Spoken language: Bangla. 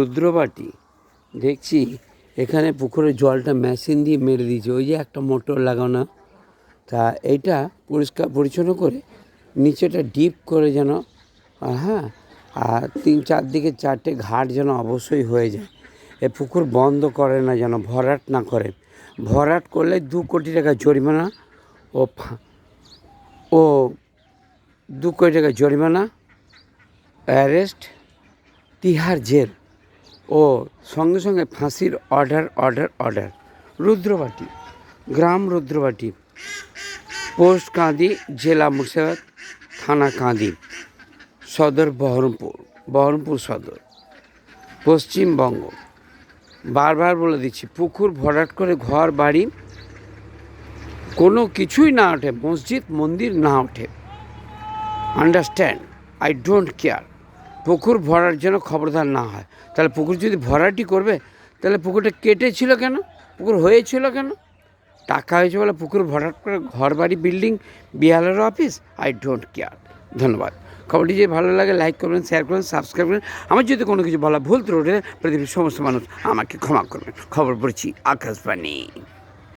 রুদ্রবাটি দেখছি এখানে পুকুরের জলটা মেশিন দিয়ে মেরে দিয়েছে, ওই যে একটা মোটর লাগানো। তা এইটা পরিষ্কার পরিচ্ছন্ন করে নিচেটা ডিপ করে যেন, হ্যাঁ, আর 3-4 দিকে 4টে ঘাট যেন অবশ্যই হয়ে যায়। এ পুকুর বন্ধ করে না, যেন ভরাট না করে। ভরাট করলে 2 কোটি টাকা জরিমানা ও 2 কোটি টাকা জরিমানা, অ্যারেস্ট, তিহার জেল ও সঙ্গে সঙ্গে ফাঁসির অর্ডার। রুদ্রবাটি, গ্রাম রুদ্রবাটি, পোস্ট কাঁদি, জেলা মুর্শিদাবাদ, থানা কাঁদি, সদর বহরমপুর সদর, পশ্চিমবঙ্গ। বারবার বলে দিচ্ছি, পুকুর ভরাট করে ঘর বাড়ি কোনো কিছুই না ওঠে, মসজিদ মন্দির না ওঠে। Understand, I don't care. পুকুর ভরার জন্য খবরদার না হয়। তাহলে পুকুর যদি ভরাটই করবে, তাহলে পুকুরটা কেটেছিল কেন? পুকুর হয়েছিল কেন? টাকা হয়েছে বলে পুকুর ভরাট করে ঘর বাড়ি building BLR office? I don't care. ধন্যবাদ। খবরটি যদি ভালো লাগে লাইক করবেন, শেয়ার করবেন, সাবস্ক্রাইব করবেন। আমার যদি কোনো কিছু বলা ভুল ত্রুটি, পৃথিবীর সমস্ত মানুষ আমাকে ক্ষমা করবেন। খবর পড়ছি আকাশবাণী।